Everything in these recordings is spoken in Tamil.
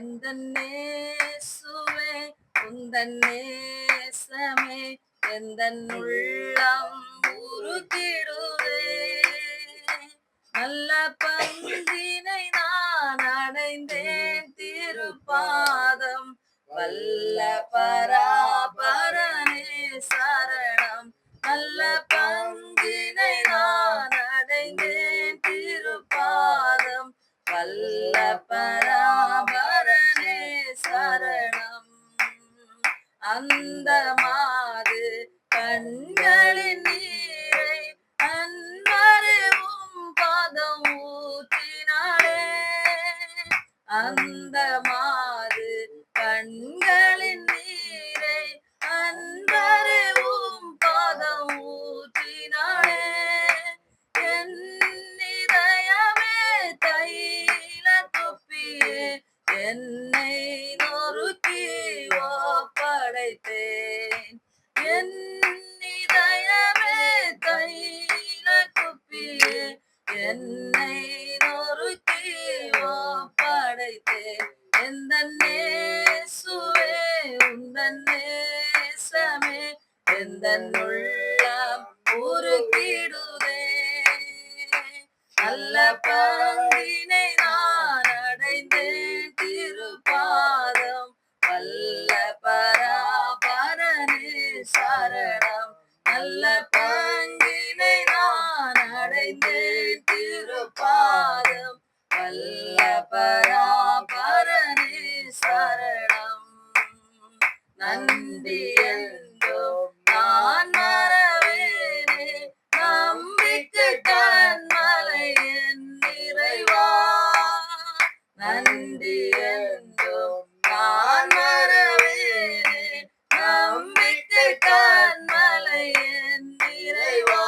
எந்தன் நேசுவே உந்தன் நேசமே எந்தன் உள்ளம் உருகிடுதே. நல்ல பங்கினை நான் அடைந்தேன் திருப்பாதம் வல்ல பராபரனே சரணம். நல்ல பங்கினை நான் அடைந்தேன் திருப்பாதம் வல்ல பராபரனே சரணம். அந்த மாது கண்களின் நீரை அன்பறிவும் பதம் ஊற்றினாளே. அந்த மாது கண்களின் நீரை அன்பறிவும் பதம் ஊற்றினாளே. என் இதயமே தைல துப்பியே என்னை நொறுக்கி ஒப்படைத்தேன். என் இதயமே தைல குப்பியே என்னை நொறுக்கி ஒப்படைத்தேன். எந்தன் நேசுவே உந்தன் நேசமே எந்தன் உள்ளம் உருகிடுதே. நல்ல பங்கினை நான் அடைந்தேன் திருப்பாதம் வல்ல பராபரனே சரணம். நல்ல பங்கினை நான் அடைந்தேன் திருப்பாதம் வல்ல பராபரனே சரணம். நன்றி என்றும் நான் மறவேனே நம்பிக்கை கண்மலை என் நிறைவா. நன்றி என்றும் நான் மறவேனே நம்பிக்கை கண்மலை என் நிறைவா.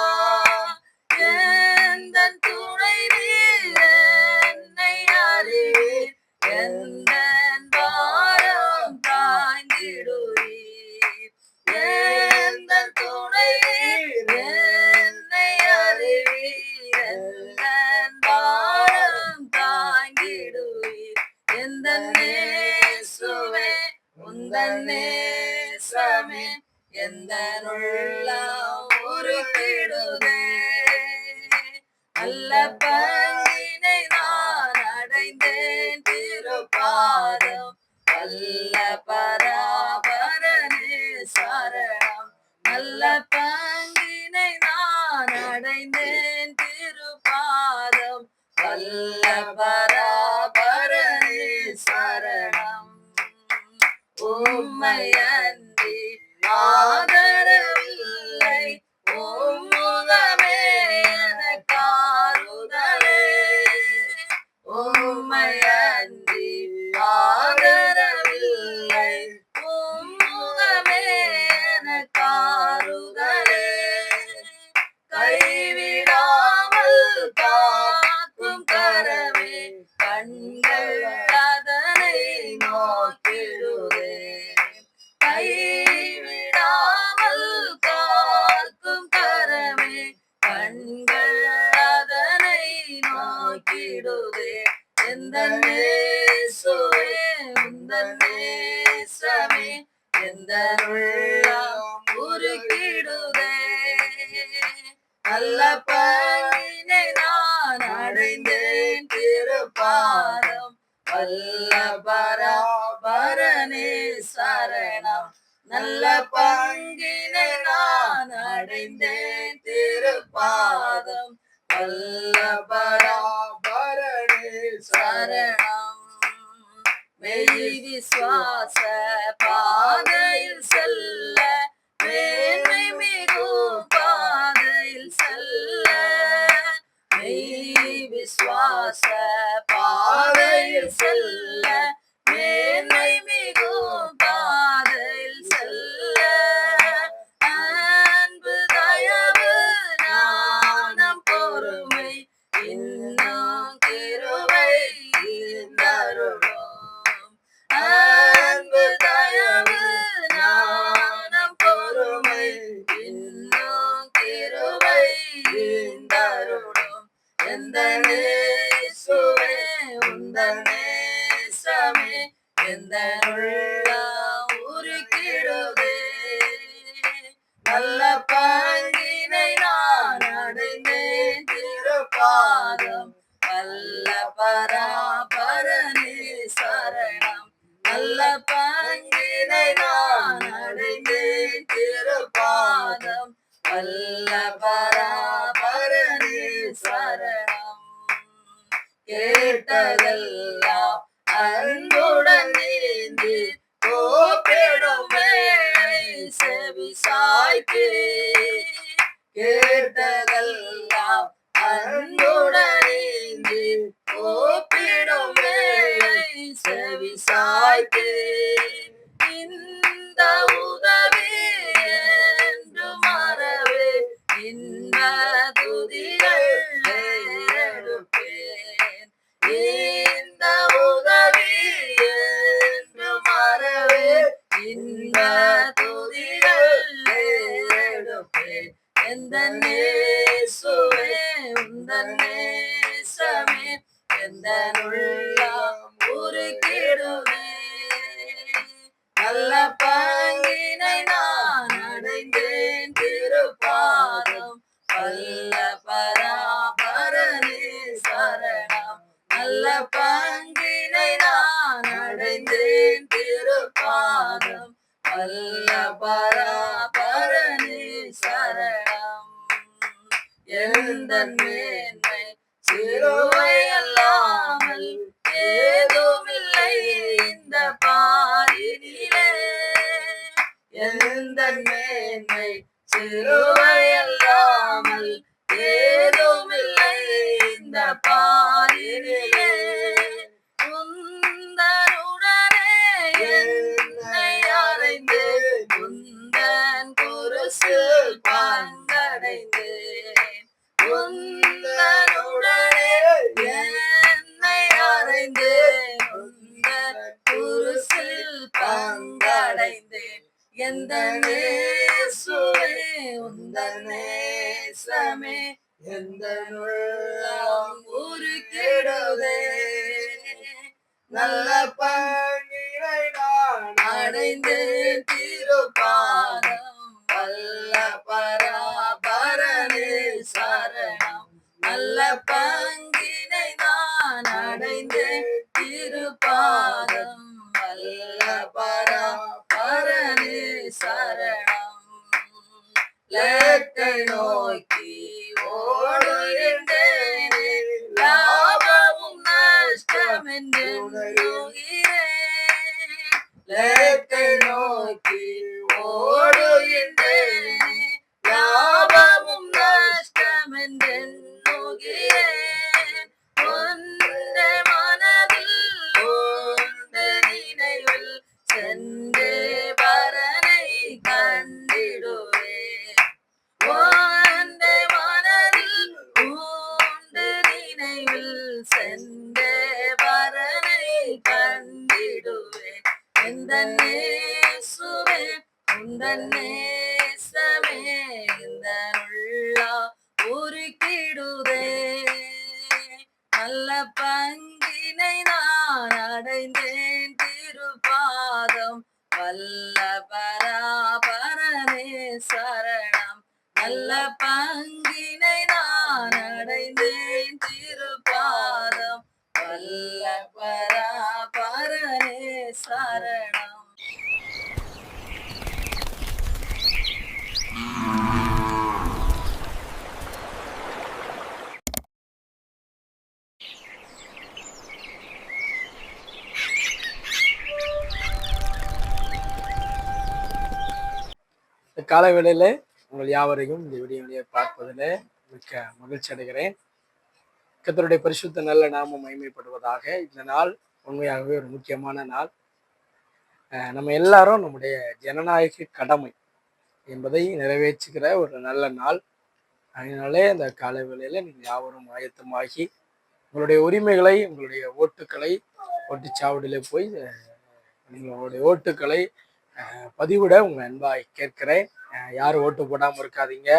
எந்தன் துணை நீர் என்னை அறிவீர் எந்தன் பாரம் தாங்கிடுவீர். எந்தன் துணை நீர் என்னை அறிவீர் எந்தன் பாரம் தாங்கிடுவீர். எந்தன் நேசுவே உந்தன் நேசமே எந்தன் உள்ளம் உருகிடுதே. நல்ல பங்கினை நான் அடைந்தேன் திருப்பாதம் வல்ல பராபரனே சரணம். நல்ல பங்கினை நான் அடைந்தேன் திருப்பாதம் வல்ல பராபரனே சரணம். உம்மை அன்றி ஆதரவில்லை உம்முகமே எனக்காறுதலே. உம்மை அன்றி ஆதரவில்லை உம்முகமே எனக்காறுதலே. கைவிடாமல் காக்கும் கரமே கண்கள் அதனை நோக்கிடுதே. கைவிடாமல் காக்கும் கரமே கண்கள் அதனை நோக்கிடுதே. எந்தன் நேசுவே உந்தன் நேசமே எந்தன் உள்ளம் உருகிடுதே. நல்ல பங்கினை நான் அடைந்தேன் திருப்பாதம் வல்ல பராபரனே சரணம். நல்ல பங்கினை நான் அடைந்தேன் திருப்பாதம் வல்ல பராபரனே சரணம். மெய் விசுவாச பாதையில் செல்ல மேன்மை மிகும் பாதையில் செல்ல. மெய் விசுவாச பாதையில் செல்ல மேன்மை மிகும் பாதையில் செல்ல. அன்பு தயவு ஞானம் பொறுமை இன்னும் கிருபை தருளும். அன்பு தயவு ஞானம் பொறுமை இன்னும் கிருபை தருளும். எந்த நேசுவே உந்தன் நேசமே எந்த உள்ளம் உருக்கிடுதே. நல்ல பங்கினை நான் அடைந்தேன் திருப்பாதம், வல்ல பராபரனே சரணம். நல்ல பங்கினை நான் அடைந்தேன் திருப்பாதம், வல்ல பராபரனே சரணம். கேட்டதெல்லாம் அன்புடன் நீந்தி கோப்பிடும் வேளை செவி சாய்த்து. கேட்டதெல்லாம் அன்புடன் நீந்தி கோப்பிடும் வேளை செவி சாய்த்து. இந்த உதவி என்று மறவே இன்ப துதிகள் எடுப்பேன். இந்த உதவி என்று மறவே இன்ப துதிகள் எடுப்பேன். எந்த நேசுவே உந்தன் நேசமே எந்த உள்ளம் உருக்கிடுவே. நல்ல பங்கினை நான் அடைந்தேன் திருப்பாதம், வல்ல பராபரனே சரணம். நல்ல பங்கினை நான் அடைந்தேன் திருப்பாதம், வல்ல பராபரனே சரணம். எந்த மேன்மை சிலுவை அல்லாமல் ஏதுமில்லை இந்த பாரினிலே. எந்த மேன்மை சிலுவை அல்லாமல் ஏதுமில்லை இந்த பாரினிலே. உந்தனுடனே என்னை அறைந்து உந்தன் குருசில் பங்கடைந்தேன். உந்தனுடனே என்னை அறைந்து உந்தன் குருசில் பங்கடைந்தேன். எந்த நேசுவே உந்தன் நேசமே எந்த உள்ளம் உருக்கிடுதே. நல்ல பங்கினை நான் அடைந்தேன் திருப்பாதம், வல்ல பராபரனே சரணம். நல்ல பங்கினை நான் அடைந்தேன் திருப்பாதம், வல்ல பராபரனே சரணம். லக்கை நோக்கி ஓடுகின்றேனே, லாபமும் நஷ்டமென்று உணர்கிறேன். லக்கை நோக்கி ஓடுகின்றேனே, லாபமும் நஷ்டமென்று உணர்கிறேன். ஒன்றே மனதில் ஒன்று நினைவில் சென்றே பரனை கண்டிடுவேன். ஒன்றே மனதில் உண்டு நினைவில் சென்றே பரனை கண்டிடுவேன். எந்த நேசுவே உந்தன் நேசமே இந்த உள்ளா உருக்கிடுதே. நல்ல பங்கினை நான் அடைந்தேன் திருப்பாதம், வல்ல பராபரனே சரணம். நல்ல பங்கினை நான் அடைந்தேன் திருப்பாதம், வல்ல பராபரனே சரணம். காலை வேளையில உங்கள் யாவரையும் இந்த வீடியோவிலே பார்ப்பதில் மிக்க மகிழ்ச்சி அடைகிறேன். கர்த்தருடைய பரிசுத்த நல்ல நாமம் மகிமைப்படுவதாக. இந்த நாள் உண்மையாகவே ஒரு முக்கியமான நாள். நம்ம எல்லாரும் நம்முடைய ஜனநாயக கடமை என்பதை நிறைவேற்றுகிற ஒரு நல்ல நாள். அதனாலே இந்த காலை வேளையில நீங்கள் யாவரும் ஆயத்தமாகி உங்களுடைய உரிமைகளை, உங்களுடைய ஓட்டுக்களை ஓட்டுச்சாவடியிலே போய் உங்களுடைய ஓட்டுக்களை பதிவிட உங்கள் அன்பாய் கேட்கிறேன். யாரும் ஓட்டு போடாமல் இருக்காதீங்க.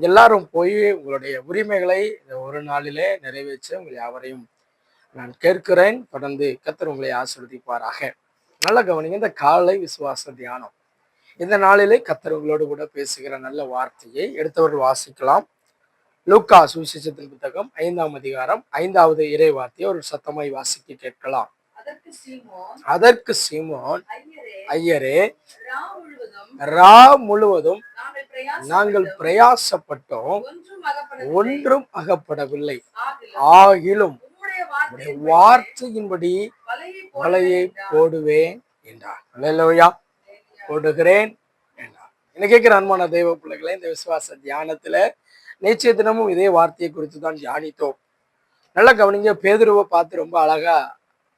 எல்லாரும் போய் உங்களுடைய உரிமைகளை இந்த ஒரு நாளிலே நிறைவேற்ற உங்கள் யாவரையும் நான் கேட்கிறேன். தொடர்ந்து கர்த்தர் உங்களை ஆசீர்வதிப்பாராக. நல்ல கவனிங்க. இந்த காலை விசுவாச தியானம் இந்த நாளிலே கர்த்தர் உங்களோடு கூட பேசுகிற நல்ல வார்த்தையை எடுத்தவர்கள் வாசிக்கலாம். லூக்கா சுவிசேஷத்தின் புத்தகம் 5ஆம் அதிகாரம் 5வது இறை வார்த்தையை ஒரு சத்தமாய் வாசிக்க கேட்கலாம். அதற்கு சீமோன், ஐயரே, ரா முழுவதும் நாங்கள் பிரயாசப்பட்டோம், ஒன்றும் அகப்படவில்லை. ஆகிலும் வார்த்தையின்படி வலையை போடுவேன் என்றார். அல்லேலூயா. போடுகிறேன் என்றார். என்ன கேட்கிற அன்பான தெய்வ பிள்ளைகளை, இந்த விசுவாச தியானத்துல நேற்றைய தினமும் இதே வார்த்தையை குறித்து தான் தியானித்தோம். நல்லா கவனிங்க. பேதுருவை பார்த்து ரொம்ப அழகா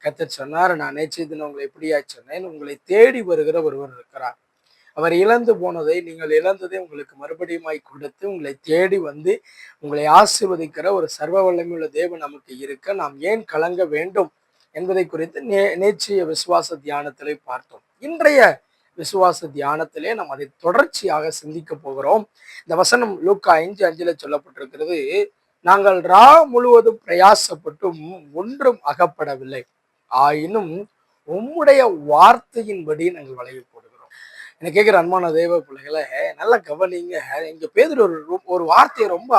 கர்த்தர் சொன்னார், நான் நேற்றைய தினம் உங்களை எப்படியா சொன்னேன், உங்களை தேடி வருகிற ஒருவர் இருக்கிறார். அவர் இழந்து போனதை, நீங்கள் இழந்ததை உங்களுக்கு மறுபடியுமாய் கொடுத்து உங்களை தேடி வந்து உங்களை ஆசீர்வதிக்கிற ஒரு சர்வ வல்லமையுள்ள தேவன் நமக்கு இருக்க நாம் ஏன் கலங்க வேண்டும் என்பதை குறித்து நேற்றைய விசுவாச தியானத்திலே பார்த்தோம். இன்றைய விசுவாச தியானத்திலே நாம் அதை தொடர்ச்சியாக சிந்திக்க போகிறோம். இந்த வசனம் லூக்கா 5:5 சொல்லப்பட்டிருக்கிறது, நாங்கள் ரா முழுவதும் பிரயாசப்பட்டும் ஒன்றும் அகப்படவில்லை, ஆயினும் உம்முடைய வார்த்தையின்படி நாங்கள் வலையை போடுகிறோம். என்ன கேட்கிற அன்பான தெய்வ பிள்ளைகளை, நல்லா கவனிங்க. இங்க பேதுரு ஒரு வார்த்தையை ரொம்ப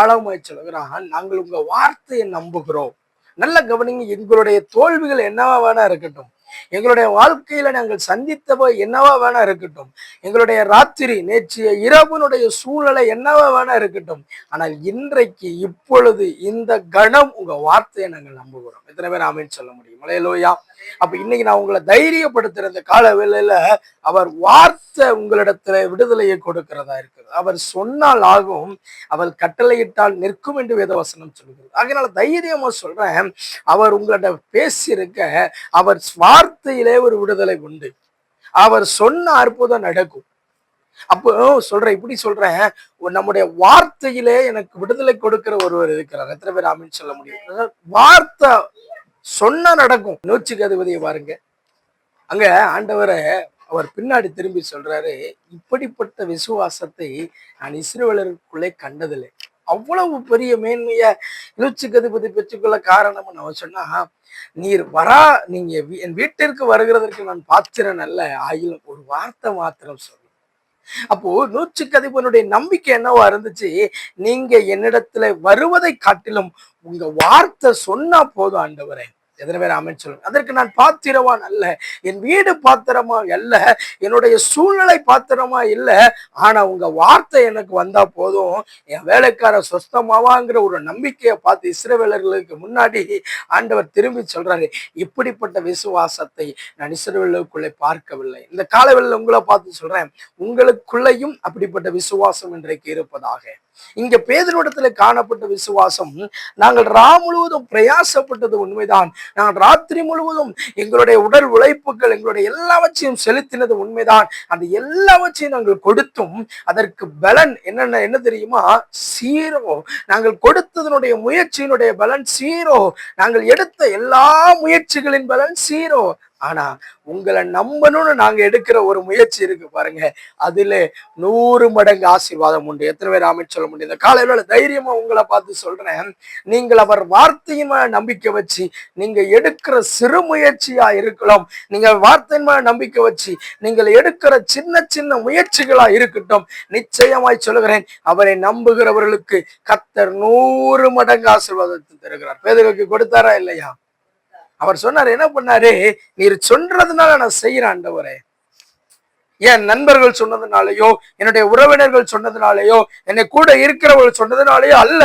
ஆழமாய் சொல்லுகிறான், நாங்கள் உங்க வார்த்தையை நம்புகிறோம். நல்ல கவனிங்க. எங்களுடைய தோல்விகள் என்னவா வேணா இருக்கட்டும், எங்களுடைய வாழ்க்கையில நாங்கள் சந்தித்தவ என்னவா வேணா இருக்கட்டும், எங்களுடைய ராத்திரி நேற்றைய இரவனுடைய சூழ்நிலை என்னவா வேணா இருக்கட்டும், ஆனால் இன்றைக்கு இப்பொழுது இந்த கணம் உங்க வார்த்தையை நாங்கள் நம்புகிறோம். எத்தனை பேர் ஆமென் சொல்ல முடியும்? அல்லேலூயா. அப்ப இன்னைக்கு நான் உங்களை தைரியப்படுத்துற இந்த கால வேளையில அவர் வார்த்தை உங்களிடத்துல விடுதலையை கொடுக்கிறதா இருக்குது. அவர் சொன்னால் ஆகும், அவர் கட்டளையிட்டால் நிற்கும் என்று வேதவசனம் சொல்லுகிறது. அதனால தைரியமா சொல்றேன், அவர் உங்களிடம் பேசியிருக்க அவர் வார்த்தையிலே ஒரு விடுதலை உண்டு. அவர் சொன்ன அற்புதம் நடக்கும். அப்போ சொல்றேன், இப்படி சொல்றேன், நம்முடைய வார்த்தையிலே எனக்கு விடுதலை கொடுக்கிற ஒருவர் இருக்கிறார். எத்தனை பேர் ஆமென் சொல்ல முடியும்? வார்த்தை சொன்னா நடக்கும். நூற்றுக்கு அதிபதியை பாருங்க, அங்க ஆண்டவரை அவர் பின்னாடி திரும்பி சொல்றாரு, இப்படிப்பட்ட விசுவாசத்தை நான் இஸ்ரவேலருக்குள்ளே கண்டதில்லை. அவ்வளவு பெரிய மேன்மைய நூற்றுக்கு அதிபதி பெற்றுக்கொள்ள காரணம் நான் சொன்னா, நீர் நீங்க என் வீட்டிற்கு வருகிறதற்கு நான் பாத்திரன் அல்ல, ஆயிலும் ஒரு வார்த்தை மாத்திரம் சொல்லு. அப்போ நூற்றுக்கு அதிபனுடைய நம்பிக்கை என்னவா இருந்துச்சு, நீங்க என்னிடத்துல வருவதை காட்டிலும் உங்க வார்த்தை சொன்னா போதும் ஆண்டவரே. எத்தனை பேர் ஆமென் சொல்லுங்க? அதற்கு நான் பாத்திரவான் அல்ல, என் வீடு பாத்திரமா அல்ல, என்னுடைய சூழ்நிலை பாத்திரமா இல்ல, ஆனா உங்க வார்த்தை எனக்கு வந்தா போதும், என் வேலைக்கார சொஸ்தமாவாங்கிற ஒரு நம்பிக்கையை பார்த்து இஸ்ரவேலர்களுக்கு முன்னாடி ஆண்டவர் திரும்பி சொல்றாரு, இப்படிப்பட்ட விசுவாசத்தை நான் இஸ்ரவேலருக்குள்ளே பார்க்கவில்லை. இந்த காலவெளியில உங்களை பார்த்து சொல்றேன், உங்களுக்குள்ளேயும் அப்படிப்பட்ட விசுவாசம் இன்றைக்கு இருப்பதாக. இங்க பேதுருவிடத்துல காணப்பட்ட விசுவாசம், நாங்கள் ரா முழுவதும் பிரயாசப்பட்டது உண்மைதான், நாங்கள் ராத்திரி முழுவதும் எங்களுடைய உடல் உழைப்புகள் எங்களுடைய எல்லாவற்றையும் செலுத்தினது உண்மைதான், அந்த எல்லாவற்றையும் நாங்கள் கொடுத்தும் அதற்கு பலன் என்ன தெரியுமா? சீரோ. நாங்கள் கொடுத்ததனுடைய முயற்சியினுடைய பலன் சீரோ, நாங்கள் எடுத்த எல்லா முயற்சிகளின் பலன் சீரோ. ஆனா உங்களை நம்பணும்னு நாங்க எடுக்கிற ஒரு முயற்சி இருக்கு பாருங்க, அதுல 100 மடங்கு ஆசீர்வாதம் உண்டு. எத்தனை பேர் ஆமென் சொல்ல முடியும்? இந்த காலையில தைரியமா உங்களை பார்த்து சொல்றேன், நீங்கள் அவர் வார்த்தையின் மேல நம்பிக்கை வச்சு நீங்க எடுக்கிற சிறு முயற்சியா இருக்கலாம், நீங்க வார்த்தையின் மேல நம்பிக்கை வச்சு நீங்கள் எடுக்கிற சின்ன சின்ன முயற்சிகளா இருக்கட்டும், நிச்சயமாய் சொல்லுகிறேன், அவரை நம்புகிறவர்களுக்கு கர்த்தர் 100 மடங்கு ஆசீர்வாதத்தை தருகிறார். பேதுருக்கு கொடுத்தாரா இல்லையா? அவர் சொன்னார், என்ன பண்ணாரு? நீர் சொல்றதுனால நான் செய்யறேன் ஆண்டவரே. என் நண்பர்கள் சொன்னதுனாலயோ, என்னுடைய உறவினர்கள் சொன்னதுனாலயோ, என்னை கூட இருக்கிறவர்கள் சொன்னதுனாலயோ அல்ல,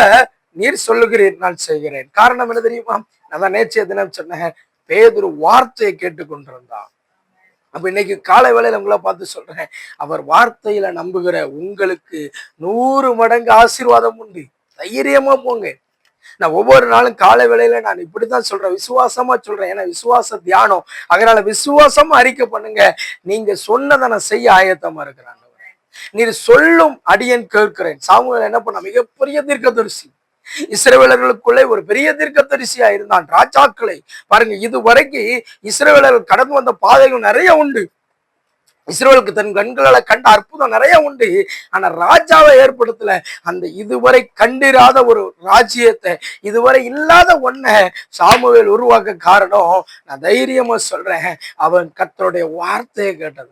நீர் சொல்லுகிறீர், நான் செய்கிறேன். காரணம் என்ன தெரியுமா? நான் தான் நேற்றைய தினம் சொன்னேன், பேதுரு வார்த்தையை கேட்டுக்கொண்டிருந்தான். அப்ப இன்னைக்கு காலை வேளையில உங்களை பார்த்து சொல்றேன், அவர் வார்த்தையில நம்புகிற உங்களுக்கு 100 மடங்கு ஆசீர்வாதம் உண்டு. தைரியமா போங்க. நான் ஒவ்வொரு நாளும் காலை வேளையில நான் இப்படித்தான் சொல்றேன், விசுவாசமா சொல்றேன். ஏன்னா விசுவாச தியானம். அதனால விசுவாசமா அறிக்கை பண்ணுங்க, நீங்க சொன்னதை நான் செய்ய ஆயத்தமா இருக்கிறாங்க. நீர் சொல்லும் அடியேன் கேட்கிறேன். சாமுவேல் என்ன பண்ண? மிகப்பெரிய தீர்க்கதரிசி, இஸ்ரவேலர்களுக்குள்ளே ஒரு பெரிய தீர்க்கதரிசியா இருந்தான். ராஜாக்களை பாருங்க, இதுவரைக்கும் இஸ்ரவேலர்கள் கடந்து வந்த பாதைகள் நிறைய உண்டு. இஸ்ரவேலுக்கு தன் கண்களால கண்ட அற்புதம் நிறைய உண்டு. ஆனா ராஜாவை ஏற்படுத்தல. அந்த இதுவரை கண்டிராத ஒரு ராஜ்யத்தை, இதுவரை இல்லாத ஒன்ன சாமுவேல் உருவாக்க காரணம், நான் தைரியமா சொல்றேன், அவன் கர்த்தருடைய வார்த்தையை கேட்டது.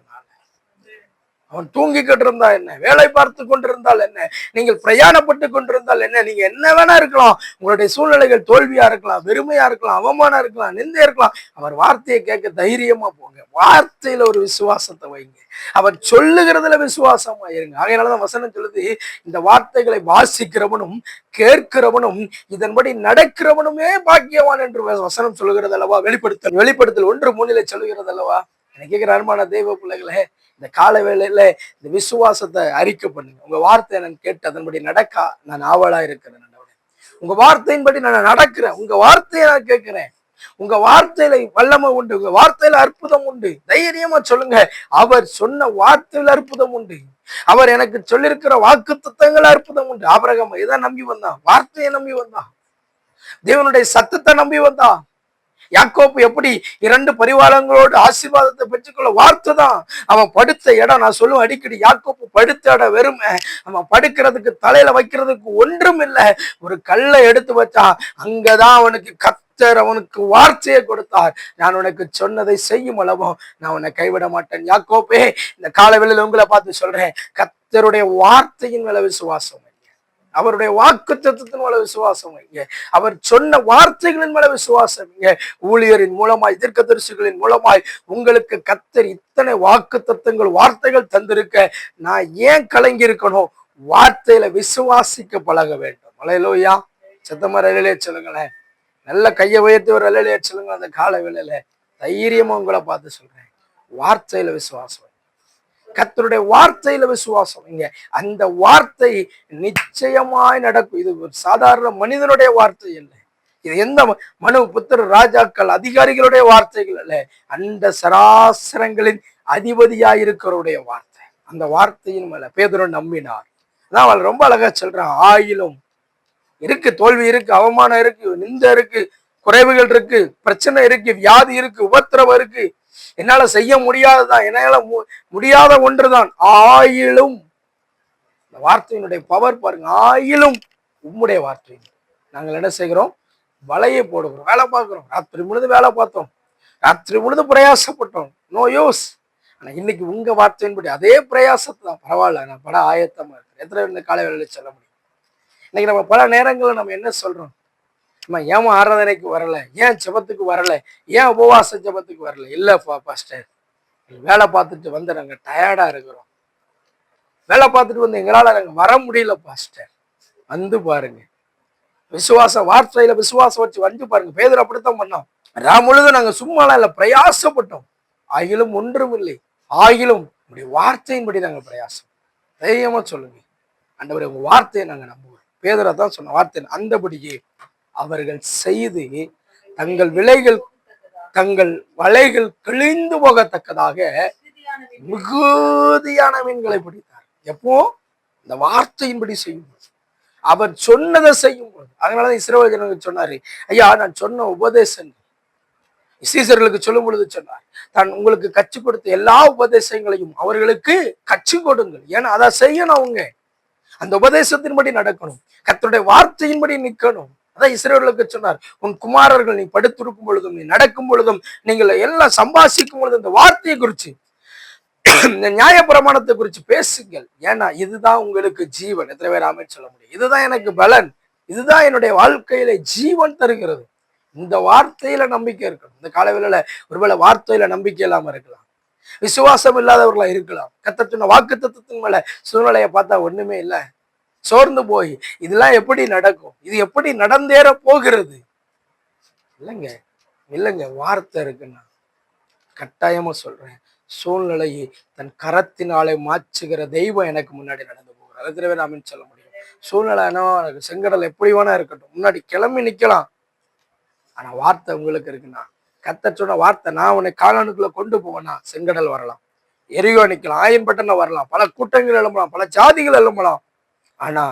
அவன் தூங்கிக்கிட்டு இருந்தா என்ன, வேலை பார்த்து கொண்டிருந்தால் என்ன, நீங்கள் பிரயாணப்பட்டு கொண்டிருந்தால் என்ன, நீங்க என்ன வேணா இருக்கலாம், உங்களுடைய சூழ்நிலைகள் தோல்வியா இருக்கலாம், வெறுமையா இருக்கலாம், அவமானம் இருக்கலாம், நிந்தையா இருக்கலாம், அவர் வார்த்தையை கேட்க தைரியமா போங்க. வார்த்தையில ஒரு விசுவாசத்தை வைங்க. அவர் சொல்லுகிறதுல விசுவாசமா இருங்க. ஆகையினாலதான் வசனம் சொல்லுது, இந்த வார்த்தைகளை வாசிக்கிறவனும் கேட்கிறவனும் இதன்படி நடக்கிறவனுமே பாக்கியவான் என்று வசனம் சொல்லுகிறது அல்லவா. வெளிப்படுத்தல் 1:3 சொல்லுகிறது அல்லவா. எனக்கு கேட்கிற அருமான தெய்வ பிள்ளைகளே, இந்த கால வேளையில இந்த விசுவாசத்தை அறிக்கை பண்ணுங்க. உங்க வார்த்தையை நான் கேட்டு அதன்படி நடக்க நான் ஆவலா இருக்கிறேன். உங்க வார்த்தையின்படி நான் நடக்கிறேன். உங்க வார்த்தையை நான் கேட்கிறேன். உங்க வார்த்தையில வல்லமை உண்டு, உங்க வார்த்தையில அற்புதம் உண்டு. தைரியமா சொல்லுங்க, அவர் சொன்ன வார்த்தையில அற்புதம் உண்டு. அவர் எனக்கு சொல்லியிருக்கிற வாக்கு தத்தங்கள் அற்புதம் உண்டு. ஆபிரகாம் இதை நம்பி வந்தான், வார்த்தையை நம்பி வந்தான், தேவனுடைய சத்தத்தை நம்பி வந்தான். யாக்கோப்பு எப்படி 2 பரிவாரங்களோடு ஆசீர்வாதத்தை பெற்றுக்கொள்ள வார்த்தை தான். அவன் படுத்த இடம், நான் சொல்லுவேன் அடிக்கடி, யாக்கோப்பு படுத்த இடம் வெறுமை. அவன் படுக்கிறதுக்கு தலையில வைக்கிறதுக்கு ஒன்றும் இல்லை. ஒரு கல்லை எடுத்து வச்சான். அங்கதான் அவனுக்கு கர்த்தர் அவனுக்கு வார்த்தையை கொடுத்தார். நான் உனக்கு சொன்னதை செய்யும் அளவோ நான் உன்னை கைவிட மாட்டேன். யாக்கோப்பே, இந்த காலவெளியில் உங்களை பார்த்து சொல்றேன், கர்த்தருடைய வார்த்தையின் மேல விசுவாசம், அவருடைய வாக்கு தத்துவத்தின் மேல விசுவாசம் வைங்க. அவர் சொன்ன வார்த்தைகளின் மேல விசுவாசம் வைங்க. ஊழியரின் மூலமாய், தீர்க்கதரிசிகளின் மூலமாய் உங்களுக்கு கர்த்தர் இத்தனை வாக்கு தத்துவங்கள், வார்த்தைகள் தந்திருக்க நான் ஏன் கலங்கி இருக்கணும்? வார்த்தையில விசுவாசிக்க பழக வேண்டும். அல்லேலூயா. சத்தமா அல்லேலூயா சொல்லுங்களேன். நல்ல கையை உயர்த்தி ஒரு அல்லேலூயா சொல்லுங்க. அந்த கால வேளையில தைரியமா உங்களை பார்த்து சொல்றேன், வார்த்தையில விசுவாசம், கர்த்தருடைய வார்த்தையில விசுவாசம் இங்க. அந்த வார்த்தை நிச்சயமாய் நடக்கும். இது ஒரு சாதாரண மனிதனுடைய வார்த்தை இல்லை. இது எந்த மனு புத்திர ராஜாக்கள் அதிகாரிகளுடைய வார்த்தைகள் அல்ல, அந்த சராசரங்களின் அதிபதியாயிருக்கிறவருடைய வார்த்தை. அந்த வார்த்தையின் மேல பேதுரு நம்பினார். அதான் அவள் ரொம்ப அழகா சொல்றான், ஆயிலும் இருக்கு, தோல்வி இருக்கு, அவமானம் இருக்கு, நிந்த இருக்கு, குறைவுகள் இருக்கு, பிரச்சனை இருக்கு, வியாதி இருக்கு, உபத்திரவம் இருக்கு, என்னால செய்ய முடியாததான், என்னால முடியாத ஒன்றுதான். ஆயிலும், இந்த வார்த்தையினுடைய பவர் பாருங்க. ஆயிலும் உம்முடைய வார்த்தை. நாங்கள் என்ன செய்கிறோம்? வலையை போடுகிறோம், வேலை பார்க்கிறோம், ராத்திரி முழுது வேலை பார்த்தோம், ராத்திரி முழுது பிரயாசப்பட்டோம், நோ யூஸ். ஆனா இன்னைக்கு உங்க வார்த்தையின்படி அதே பிரயாசத்தை தான், பரவாயில்ல, நான் பட ஆயத்தமா இருக்கிறேன். எத்தனை இந்த காலை வேலையில சொல்ல முடியும்? இன்னைக்கு நம்ம பல நேரங்களில் நம்ம என்ன சொல்றோம்? ஏன் ஆராதனைக்கு வரல, ஏன் ஜெபத்துக்கு வரல, ஏன் உபவாச ஜெபத்துக்கு வரல? இல்லப்பா பாஸ்டர், வேலை பார்த்துட்டு வந்து நாங்க டயர்டா இருக்கிறோம், வேலை பார்த்துட்டு வந்து எங்களால நாங்க வர முடியல பாஸ்டர். வந்து பாருங்க, விசுவாச வார்த்தையில விசுவாசம் வச்சு வந்து பாருங்க. பேதுரு அப்படித்தான் பண்ணோம். முழுதும் நாங்க சும்மாலாம் இல்ல, பிரயாசப்பட்டோம், ஆகிலும் ஒன்றும் இல்லை, ஆகிலும் உங்களுடைய வார்த்தையின்படி நாங்க பிரயாசம். தைரியமா சொல்லுங்க, ஆண்டவரே உங்க வார்த்தையை நாங்க நம்புவோம். பேதுரு தான் சொன்ன வார்த்தை. அந்தபடியே அவர்கள் செய்து தங்கள் வலைகள் கிழிந்து போகத்தக்கதாக மிகுதியான மீன்களை பிடித்தார். எப்போ? இந்த வார்த்தையின்படி செய்யும், அவர் சொன்னதை செய்யும் போது. அதனாலதான் இஸ்ரவேல் ஜனங்களுக்கு சொன்னாரு, ஐயா நான் சொன்ன உபதேசங்கள், சீசர்களுக்கு சொல்லும் பொழுது சொன்னார், தான் உங்களுக்கு கற்றுக் கொடுத்த எல்லா உபதேசங்களையும் அவர்களுக்கு கற்றுக் கொடுங்கள். ஏன்னா அதை செய்யணும், அவங்க அந்த உபதேசத்தின்படி நடக்கணும், கர்த்தருடைய வார்த்தையின்படி நிற்கணும். அதான் இஸ்ரவேலுக்கு சொன்னார், உன் குமாரர்கள் நீ படுத்திருக்கும் பொழுதும், நீ நடக்கும் பொழுதும், நீங்கள் எல்லாம் சம்பாசிக்கும் பொழுதும் இந்த வார்த்தையை குறிச்சு, இந்த நியாய பிரமாணத்தை குறித்து பேசுங்கள். ஏன்னா இதுதான் உங்களுக்கு ஜீவன். எத்தனை பேர் ஆமென் சொல்ல முடியும்? இதுதான் எனக்கு பலன், இதுதான் என்னுடைய வாழ்க்கையில ஜீவன் தருகிறது. இந்த வார்த்தையில நம்பிக்கை இருக்கணும். இந்த காலவேளையில ஒருவேளை வார்த்தையில நம்பிக்கை இல்லாம இருக்கலாம், விசுவாசம் இல்லாதவர்களா இருக்கலாம். கர்த்தர் சொன்ன வாக்கு தத்தத்தின் மேல சூழ்நிலையை பார்த்தா ஒண்ணுமே இல்லை, சோர்ந்து போய் இதெல்லாம் எப்படி நடக்கும், இது எப்படி நடந்தேற போகிறது? இல்லைங்க, வார்த்தை இருக்குன்னா கட்டாயமா சொல்றேன், சூழ்நிலையை தன் கரத்தினாலே மாற்றுகிற தெய்வம் எனக்கு முன்னாடி நடந்து போகிறார். எத்தனை பேர் ஆமென் சொல்ல முடியும்? சூழ்நிலைனா எனக்கு செங்கடல் எப்படி வேணா இருக்கட்டும், முன்னாடி கிளம்பி நிக்கலாம். ஆனா வார்த்தை உங்களுக்கு இருக்குன்னா, கர்த்தர் சொன்ன வார்த்தை, நான் உன்னை காலானுக்குள்ள கொண்டு போவேன்னா செங்கடல் வரலாம், எரியோ நிக்கலாம், ஆயன்பட்டன வரலாம், பல கூட்டங்கள் எழும்பலாம், பல ஜாதிகள் எழும்பலாம். ஆனா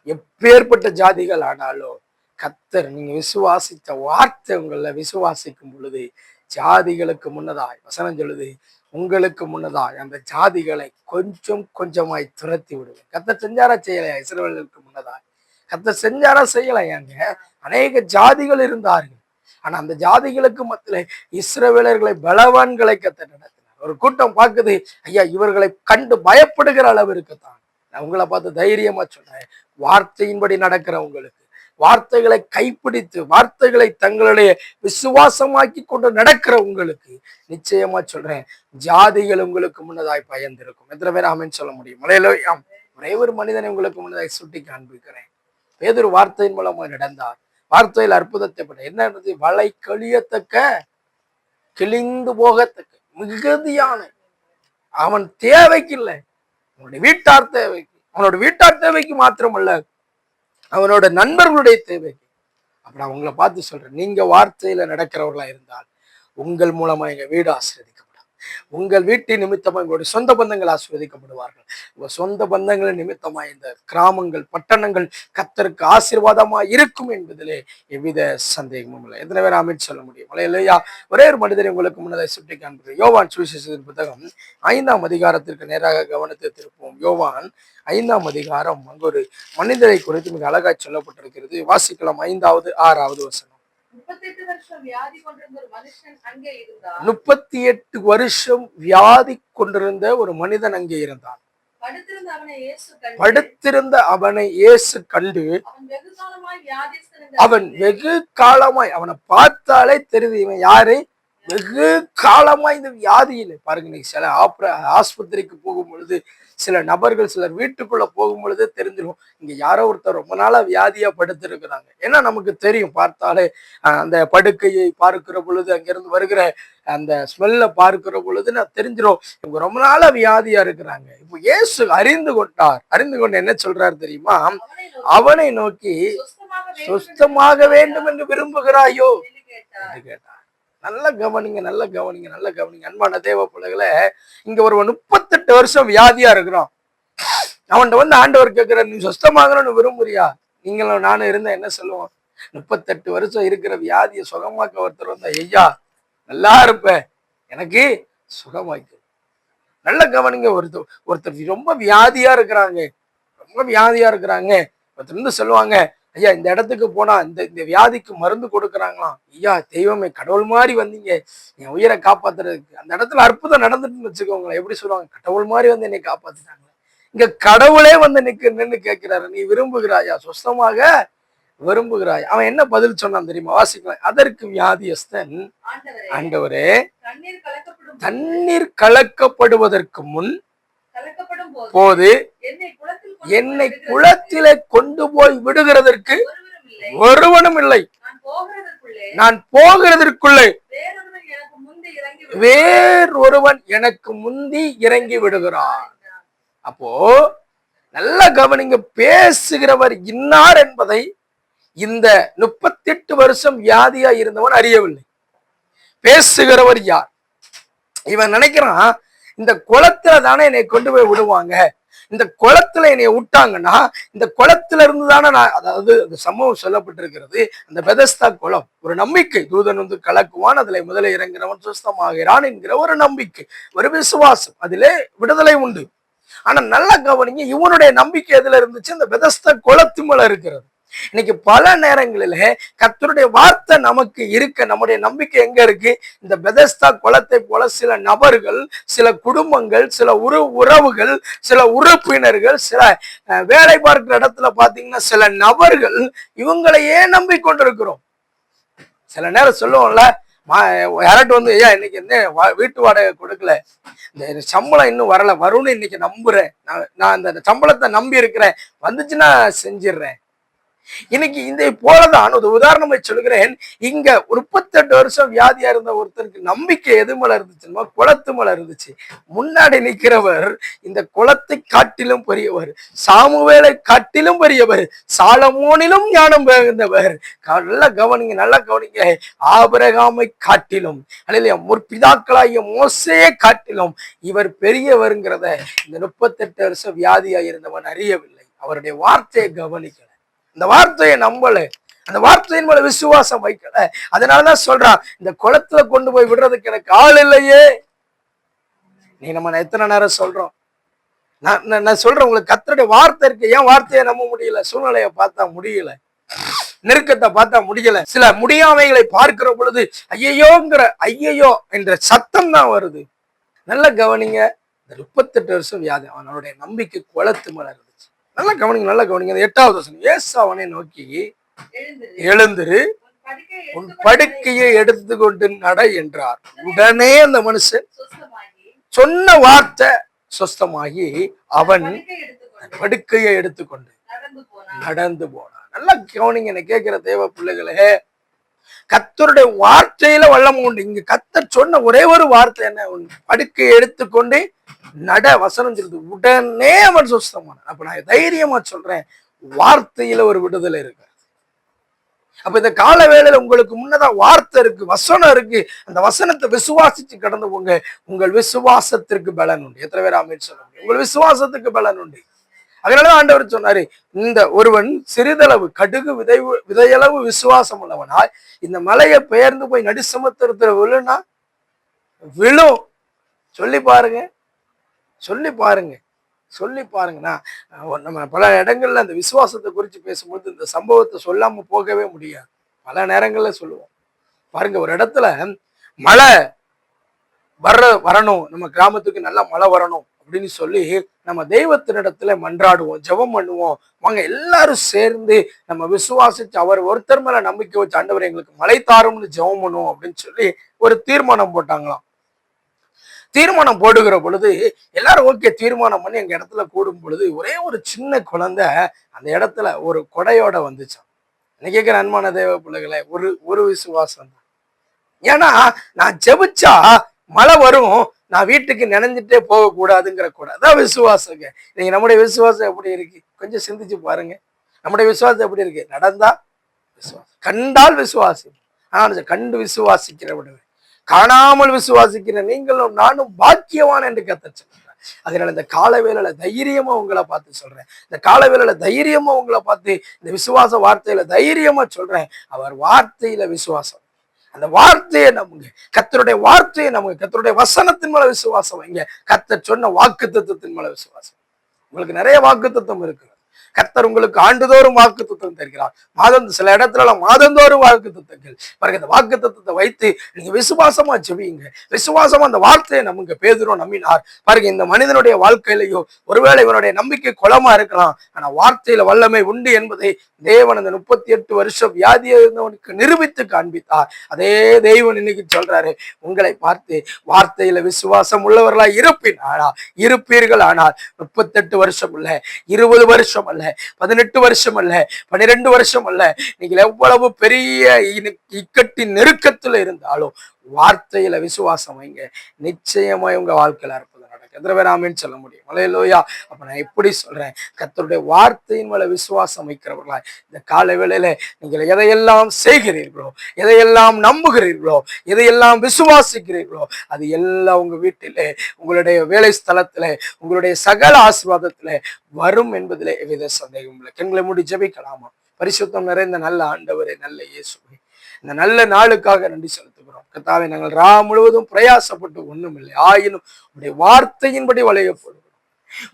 எப்பேற்பட்ட ஜாதிகள் ஆனாலும் கர்த்தர் நீங்க விசுவாசித்த வார்த்தை உங்களை விசுவாசிக்கும் பொழுது ஜாதிகளுக்கு முன்னதாய் வசனம் சொல்லுது, உங்களுக்கு முன்னதாய் அந்த ஜாதிகளை கொஞ்சம் கொஞ்சமாய் துரத்தி விடுவேன். கர்த்தர் செஞ்சாரா செய்யலையா? இஸ்ரவேலுக்கு முன்னதாய் கர்த்தர் செஞ்சாரா செய்யலையாங்க? அநேக ஜாதிகள் இருந்தார்கள். ஆனா அந்த ஜாதிகளுக்கு மத்தியில இஸ்ரவேலர்களை பலவான்களை கர்த்தர் நடத்தினார். ஒரு கூட்டம் பார்க்குது, ஐயா இவர்களை கண்டு பயப்படுகிற அளவு இருக்குத்தான். நான் உங்களை பார்த்து தைரியமா சொன்னேன், வார்த்தையின்படி நடக்கிறவங்களுக்கு, வார்த்தைகளை கைப்பிடித்து வார்த்தைகளை தங்களுடைய விசுவாசமாக்கி கொண்டு நடக்கிற உங்களுக்கு நிச்சயமா சொல்றேன், ஜாதிகள் உங்களுக்கு முன்னதாய் பயந்திருக்கும். எத்தனை பேர் ஆமென் சொல்ல முடியும்? அல்லேலூயா. ஒரே ஒரு மனிதனை உங்களுக்கு முன்னதாய் சுட்டி காண்பிக்கிறேன். பேதுரு வார்த்தையின் மூலமா நடந்தார். வார்த்தையில் அற்புதத்தை பண்ண என்ன இருந்தது? வலை கழியத்தக்க, கிழிந்து போகத்தக்க மிகுதியான, அவன் தேவைக்கு இல்லை, அவனுடைய வீட்டார் தேவைக்கு, அவனோட வீட்டார் தேவைக்கு மாத்திரமல்ல, அவனோட நண்பர்களுடைய தேவைக்கு. அப்புறம் அவங்கள பார்த்து சொல்றேன், நீங்க வார்த்தையில நடக்கிறவர்களா இருந்தால் உங்கள் மூலமா எங்க வீடு ஆசீர்வதிக்கப்படும். உங்கள் வீட்டின் நிமித்தமா எங்களுடைய சொந்த பந்தங்கள் ஆசீர்வதிக்கப்படுவார்கள். உங்க சொந்த பந்தங்கள் நிமித்தமா இந்த கிராமங்கள் பட்டணங்கள் கர்த்தருக்கு ஆசீர்வாதமா இருக்கும் என்பதிலே எவ்வித சந்தேகமும் இல்லை. எத்தனை பேர் ஆமென் சொல்ல முடியும்? இல்லையா? ஒரே ஒரு மனிதரை உங்களுக்கு முன்னதை சுட்டி காண்பிக்கிறேன். யோவான் சுவிசேஷத்தின் புத்தகம் 5ஆம் அதிகாரத்திற்கு நேராக கவனத்தை திருப்போம். யோவான் 5ஆம் அதிகாரம் அங்கு ஒரு மனிதரை குறித்து மிக அழகாய் சொல்லப்பட்டிருக்கிறது. வாசிக்கலாம். 5வது 6வது வசனம். 38 வருஷம் வியாதி கொண்டிருந்த ஒரு மனுஷன் அங்கே இருந்தான். 38 வருஷம் வியாதி கொண்டிருந்த ஒரு மனிதன் அங்கே இருந்தான். படுத்திருந்த அவனை இயேசு கண்டு அவன் வெகு காலமாய், அவனை பார்த்தாலே தெரியுது இவன் யாரு, வெகு காலமா இந்த வியாதியில பாருங்க. நீங்க சில ஆஸ்பத்திரிக்கு போகும் பொழுது, சில நபர்கள் சிலர் வீட்டுக்குள்ள போகும் பொழுது தெரிஞ்சிடும் இங்க யாரோ ஒருத்தர் ரொம்ப நாளா வியாதியா படுத்திருக்கிறாங்க. ஏன்னா நமக்கு தெரியும், பார்த்தாலே அந்த படுக்கையை பார்க்கிற பொழுது, அங்கிருந்து வருகிற அந்த ஸ்மெல்ல பார்க்கிற பொழுது நான் தெரிஞ்சிடும் இவங்க ரொம்ப நாளா வியாதியா இருக்கிறாங்க. இப்போ இயேசு அறிந்து கொண்டார். அறிந்து கொண்டு என்ன சொல்றாரு தெரியுமா? அவனை நோக்கி சுத்தமாக வேண்டும் என்று விரும்புகிறாயோ என்று கேட்டார். நல்ல கவனிங்க, நல்ல கவனிங்க, நல்ல கவனிங்க அன்பான தேவ பிள்ளைகளை. இங்க ஒரு 38 வருஷம் வியாதியா இருக்கிறான். அவன்கிட்ட வந்து ஆண்டவர் கேட்கிற, நீ சுத்தமாகணும்னு விரும்புறியா? நீங்களும் நானும் இருந்தா என்ன சொல்லுவோம்? 38 வருஷம் இருக்கிற வியாதியை சுகமாக்க ஒருத்தர் வந்தா, ஐயா நல்லா இருப்ப, எனக்கு சுகமாக்கு. நல்ல கவனிங்க. ஒருத்தர் ரொம்ப வியாதியா இருக்கிறாங்க, ரொம்ப வியாதியா இருக்கிறாங்க. ஒருத்தர் இருந்து சொல்லுவாங்க, ஐயா இந்த இடத்துக்கு போனா இந்த வியாதிக்கு மருந்து கொடுக்குறாங்களாம். ஐயா தெய்வமே கடவுள் மாதிரி வந்தீங்க என் உயிரை காப்பாத்துறதுக்கு. அந்த இடத்துல அற்புதம் நடந்துட்டுன்னு வச்சுக்கோங்களேன். எப்படி சொல்லுவாங்க? கடவுள் மாதிரி வந்து என்னை காப்பாத்திட்டாங்க. இங்க கடவுளே வந்து நின்னு கேட்கிறாரு, நீ விரும்புகிறாயா? சுத்தமாக விரும்புகிறாய்? அவன் என்ன பதில் சொன்னான் தெரியுமா? வாசிக்கலாம். அதற்கு வியாதியஸ்தன், ஆண்டவரே தண்ணீர் கலக்கப்படுவதற்கு முன் போது என்னை குளத்திலே கொண்டு போய் விடுகிறதற்கு ஒருவனும் இல்லை. நான் போகிறதற்குள்ளே வேறொருவன் எனக்கு முந்தி இறங்கி விடுகிறான். அப்போ நல்ல கவனிங்க, பேசுகிறவர் இன்னார் என்பதை இந்த 38 வருஷம் வியாதியா இருந்தவன் அறியவில்லை. பேசுகிறவர் யார்? இவன் நினைக்கிறான், இந்த குளத்துல தானே என்னை கொண்டு போய் விடுவாங்க, இந்த குளத்துல என்னை விட்டாங்கன்னா இந்த குளத்துல இருந்து தானே நான், அதாவது அந்த சம்பவம் சொல்லப்பட்டிருக்கிறது, அந்த பெதஸ்தா குளம் ஒரு நம்பிக்கை. தூதன் வந்து கலக்குவான், அதுல முதல்ல இறங்குறவன் சுஸ்தமாகிறான் என்கிற ஒரு நம்பிக்கை, ஒரு விசுவாசம், அதிலே விடுதலை உண்டு. ஆனா நல்ல கவனிங்க, இவனுடைய நம்பிக்கை எதுல இருந்துச்சு? இந்த பெதஸ்தா குளத்து மேல இருக்கிறது. இன்னைக்கு பல நேரங்களில கர்த்தருடைய வார்த்தை நமக்கு இருக்க, நம்முடைய நம்பிக்கை எங்க இருக்கு? இந்த பெதஸ்தா குளத்தை போல சில நபர்கள், சில குடும்பங்கள், சில உறவுகள், சில உறுப்பினர்கள், சில வேலை பார்க்கிற இடத்துல பாத்தீங்கன்னா சில நபர்கள், இவங்களையே நம்பிக்கொண்டிருக்கிறோம். சில நேரம் சொல்லுவோம்ல, யாராட்டும் வந்து, ஐயா இன்னைக்கு என்ன வீட்டு வாடகை கொடுக்கல, இந்த சம்பளம் இன்னும் வரல, வரும்னு இன்னைக்கு நம்புறேன், நான் அந்த சம்பளத்தை நம்பி இருக்கிறேன், வந்துச்சுன்னா செஞ்சிடுறேன். இன்னைக்கு இந்த போலதான் ஒரு உதாரணமை சொல்கிறேன். இங்க 38 வருஷம் வியாதியா இருந்த ஒருத்தருக்கு நம்பிக்கை எது மேல இருந்துச்சுன்னா குளத்து மேல இருந்துச்சு. முன்னாடி நிற்கிறவர் இந்த குளத்தை காட்டிலும் பெரியவர், சாமுவேலை காட்டிலும் பெரியவர், சாலமோனிலும் ஞானம் பெறுந்தவர். நல்ல கவனிங்க, நல்ல கவனிங்க. ஆபிரகாமை காட்டிலும், அல்லையா முற்பிதாக்களாகிய மோசேயை காட்டிலும் இவர் பெரியவருங்கிறத இந்த 38 வருஷம் வியாதியா இருந்தவன் அறியவில்லை. அவருடைய வார்த்தையை கவனிக்கல, இந்த வார்த்தையை நம்பல. அந்த வார்த்தையின் மேல விசுவாசம் வைக்கல. அதனாலதான் சொல்றான், இந்த குளத்துல கொண்டு போய் விடுறதுக்கு எனக்கு ஆள் இல்லையே. நீ நம்ம எத்தனை நேரம் சொல்றோம். நான் சொல்றேன், உங்களுக்கு கர்த்தருடைய வார்த்தை இருக்கு. ஏன் வார்த்தையை நம்ப முடியல? சூழ்நிலையை பார்த்தா முடியல, நெருக்கத்தை பார்த்தா முடியல. சில முடியாமைகளை பார்க்கிற பொழுது ஐயையோ என்ற சத்தம் தான் வருது. நல்ல கவனிங்க. இந்த 38 வருஷம் வியாதி, அவனுடைய நம்பிக்கை குளத்து மேல இருந்துச்சு. நல்லா கவனிங்க. 8வது வசனம், இயேசு அவனை நோக்கி, எழுந்திரு, உன் படுக்கையை எடுத்துக்கொண்டு நட என்றார். உடனே அந்த மனுஷன் சொன்ன வார்த்தை சொஸ்தமாகி அவன் படுக்கையை எடுத்துக்கொண்டு நடந்து போனான். நல்லா கவனிங்க, என்ன கேட்கிற தேவ பிள்ளைகளே, கர்த்தருடைய வார்த்தையில வல்லமை உண்டு. இங்க கர்த்தர் சொன்ன ஒரே ஒரு வார்த்தை என்ன? படுக்கையை எடுத்துக்கொண்டு நட. வசனம் சொல்லுது, உடனே அவன் சுஸ்தமான. அப்ப நான் தைரியமா சொல்றேன், வார்த்தையில ஒரு விடுதலை இருக்கு. அப்ப இந்த கால வேளையில உங்களுக்கு முன்னதான் வார்த்தை இருக்கு, வசனம் இருக்கு. அந்த வசனத்தை விசுவாசிச்சு கடந்து போங்க. உங்கள் விசுவாசத்திற்கு பலன் உண்டு. எத்தனை பேர் ஆமென் சொல்ல முடியும்? உங்கள் விசுவாசத்துக்கு பலன் உண்டு. அதனாலதான் ஆண்டவர் சொன்னாரு, இந்த ஒருவன் சிறிதளவு கடுகு விதையளவு விசுவாசம் உள்ளவனாய் இந்த மலையை பெயர்ந்து போய் நடுசமுத்திரத்துல விழுனா விழும். சொல்லி பாருங்கன்னா நம்ம பல இடங்கள்ல அந்த விசுவாசத்தை குறித்து பேசும்போது இந்த சம்பவத்தை சொல்லாம போகவே முடியாது. பல நேரங்கள்ல சொல்லுவோம். பாருங்க, ஒரு இடத்துல மழை வரணும், நம்ம கிராமத்துக்கு நல்லா மழை வரணும் அப்படின்னு சொல்லி நம்ம தெய்வத்தினிடத்துல மன்றாடுவோம், ஜெபம் பண்ணுவோம். வாங்க எல்லாரும் சேர்ந்து நம்ம விசுவாசிச்சு அவர் ஒருத்தர் மேல நம்பிக்கை வச்சு, ஆண்டவர் எங்களுக்கு மழை தாரும்னு ஜெபம் பண்ணுவோம் அப்படின்னு சொல்லி ஒரு தீர்மானம் போட்டாங்களாம். தீர்மானம் போடுகிற பொழுது எல்லாரும் ஓகே தீர்மானம் பண்ணி எங்க இடத்துல கூடும் பொழுது ஒரே ஒரு சின்ன குழந்தை அந்த இடத்துல ஒரு கொடையோட வந்துச்சான். என்ன கேட்கிற அன்பான தேவ பிள்ளைகளை, ஒரு விசுவாசம் தான். ஏன்னா நான் ஜெபிச்சா மழை வரும், நான் வீட்டுக்கு நினைஞ்சிட்டே போக கூடாதுங்கிற கூட அதான் விசுவாசங்க. நீங்க நம்முடைய விசுவாசம் எப்படி இருக்கு? கொஞ்சம் சிந்திச்சு பாருங்க. நம்முடைய விசுவாசம் எப்படி இருக்கு? நடந்தா விசுவாசம், கண்டால் விசுவாசம். ஆனா கண்டு விசுவாசிக்கிற விட காணாமல் விசுவாசிக்கிற நீங்களும் நானும் பாக்கியவான் என்று கர்த்தர் சொல்றார். அதனால இந்த கால வேளையில தைரியமா உங்களை பார்த்து சொல்றேன். இந்த கால வேளையில தைரியமா உங்களை பார்த்து இந்த விசுவாச வார்த்தையில தைரியமா சொல்றேன். அவர் வார்த்தையில விசுவாசம், அந்த வார்த்தையை நம்புங்க. கர்த்தருடைய வார்த்தையை நம்புங்க. கர்த்தருடைய வசனத்தின் மேல விசுவாசம் வைங்க. கர்த்தர் சொன்ன வாக்குத்தத்தத்தின் மேல விசுவாசம். உங்களுக்கு நிறைய வாக்குத்தத்தம் இருக்கு. கர்த்தர் உங்களுக்கு ஆண்டுதோறும் வாக்குத்தத்தம் தருகிறார். சில இடத்துல மாதந்தோறும் வாக்குத்தத்தங்கள் பாருங்க. இந்த வாக்குத்தத்தத்தை வைத்து நீங்க விசுவாசமா ஜெபியுங்க. விசுவாசமா அந்த வார்த்தையை நம்புங்க. பேதுரு நம்பினார். பாருங்க, இந்த மனிதனுடைய வாழ்க்கையிலையோ ஒருவேளை இவனுடைய நம்பிக்கை குளமா இருக்கலாம், ஆனா வார்த்தையில வல்லமை உண்டு என்பதை தேவன் அந்த 38 வருஷம் வியாதியா இருந்தவனுக்கு நிரூபித்து காண்பித்தார். அதே தேவன் இன்னைக்கு சொல்றாரு, உங்களை பார்த்து வார்த்தையில விசுவாசம் உள்ளவர்களா இருப்பீர்கள். ஆனால் 38 வருஷம் இல்ல, 20 வருஷம் அல்ல, 18 வருஷம் அல்ல, 12 வருஷம் அல்ல, நீங்கள் எவ்வளவு பெரிய இக்கட்டின் நெருக்கத்துல இருந்தாலும் வார்த்தையில விசுவாசம் வைங்க. நிச்சயமா உங்க வாழ்க்கையில அற்புதம் நடக்கும். எத்தனை பேர் ஆமென் சொல்ல முடியும்? அல்லேலூயா. அப்ப நான் எப்படி சொல்றேன், கர்த்தருடைய வார்த்தையின் மேல விசுவாசம் வைக்கிறவர்களா இந்த கால வேளையில நீங்கள் எதையெல்லாம் செய்கிறீர்களோ, எதையெல்லாம் நம்புகிறீர்களோ, எதையெல்லாம் விசுவாசிக்கிறீர்களோ, அது எல்லாம் உங்க வீட்டிலே, உங்களுடைய வேலை ஸ்தலத்துல, உங்களுடைய சகல ஆசீர்வாதத்துல வரும் என்பதிலே எவ்வித சந்தேகம் இல்லை. கண்களை மூடி ஜெபிக்கலாமா? பரிசுத்தம் நிறைந்த நல்ல ஆண்டவரே, நல்ல இயேசுவே, இந்த நல்ல நாளுக்காக நன்றி செலுத்துகிறோம். கர்த்தாவே, நாங்கள் முழுவதும் பிரயாசப்பட்டு ஒண்ணும் இல்லை, ஆயினும் உடைய வார்த்தையின்படி வளையப்படுகிறோம்.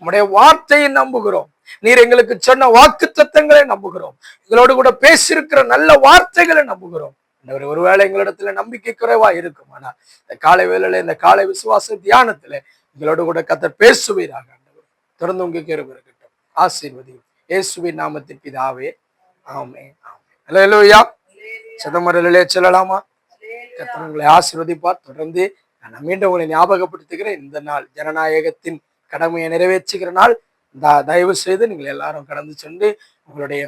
உடைய வார்த்தையை நம்புகிறோம். நீர் எங்களுக்கு சொன்ன வாக்குத்தத்தங்களை நம்புகிறோம். எங்களோடு கூட பேசியிருக்கிற நல்ல வார்த்தைகளை நம்புகிறோம். ஒருவேளை எங்களிடத்துல நம்பிக்கை குறைவா இருக்கும், ஆனா இந்த காலை வேளையில, இந்த காலை விசுவாச தியானத்துல எங்களோடு கூட கர்த்தர் பேசுவீராக. தொடர்ந்து உங்க கிருபை இருக்கட்டும். ஆசீர்வதியும் இயேசுவின் நாமத்தின் பிதாவே, ஆமென். அல்லேலூயா. சதமரலே சொல்லலாமா? கர்த்தர் உங்களை ஆசீர்வதிப்பார். தொடர்ந்து நான் மீண்டும் உங்களை ஞாபகப்படுத்துகிறேன், இந்த நாள் ஜனநாயகத்தின் கடமையை நிறைவேற்றுகிற நாள். தயவு செய்து நீங்கள் எல்லாரும் கடந்து சென்று உங்களுடைய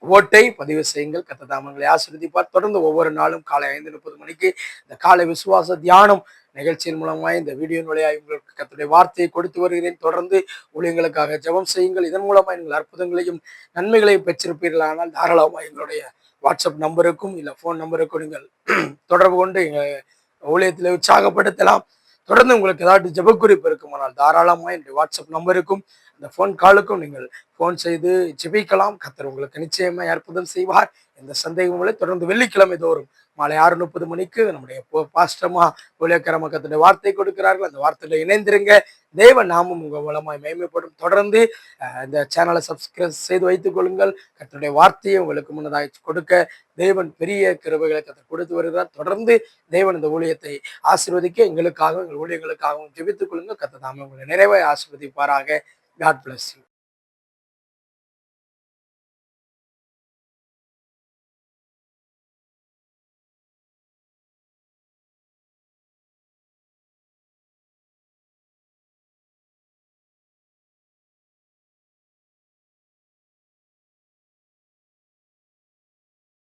ஓட்டை பதிவு செய்யுங்கள். கர்த்தர் தாமே உங்களை ஆசீர்வதிப்பார். தொடர்ந்து ஒவ்வொரு நாளும் காலை 5:30 மணிக்கு இந்த காலை விசுவாச தியானம் நிகழ்ச்சியின் மூலமாய் இந்த வீடியோ வழியாக உங்களுக்கு கர்த்தருடைய வார்த்தையை கொடுத்து வருகிறேன். தொடர்ந்து ஊழியங்களுக்காக ஜெபம் செய்யுங்கள். இதன் மூலமாக நீங்கள் அற்புதங்களையும் நன்மைகளையும் பெற்றிருப்பீர்கள். ஆனால் தாராளமாக எங்களுடைய வாட்ஸ்அப் நம்பருக்கும் இல்லை ஃபோன் நம்பருக்கும் நீங்கள் தொடர்பு கொண்டு எங்கள் ஊழியத்தில் உற்சாகப்படுத்தலாம். தொடர்ந்து உங்களுக்கு ஏதாவது ஜெப குறிப்பு இருக்குமானால் தாராளமாக என்னுடைய வாட்ஸ்அப் நம்பருக்கும் இந்த ஃபோன் காலுக்கும் நீங்கள் ஃபோன் செய்து ஜெபிக்கலாம். கர்த்தர் உங்களுக்கு நிச்சயமா அற்புதம் செய்வார். எந்த சந்தேகமும் இல்லை. தொடர்ந்து வெள்ளிக்கிழமை தோறும் மாலை 6:30 மணிக்கு நம்முடைய பாஸ்டர்மா ஊழியக்காரமா கர்த்தருடைய வார்த்தை கொடுக்கிறார்கள். அந்த வார்த்தையில இணைந்திருங்க. தேவ நாமம் உங்க மூலமாய் மகிமைப்படும். தொடர்ந்து இந்த சேனலை சப்ஸ்கிரைப் செய்து வைத்துக் கொள்ளுங்கள். கர்த்தருடைய வார்த்தையை உங்களுக்கு முன்னதாக கொடுக்க தேவன் பெரிய கிருபைகளை கர்த்தர் கொடுத்து வருகிறார். தொடர்ந்து தேவன் இந்த ஊழியத்தை ஆசீர்வதிக்க எங்களுக்காகவும் எங்கள் ஊழியர்களுக்காகவும் ஜெபித்துக் கொள்ளுங்கள். கர்த்தர் தாமே உங்களை நிறைவாய் ஆசீர்வதிப்பாராக. God bless you.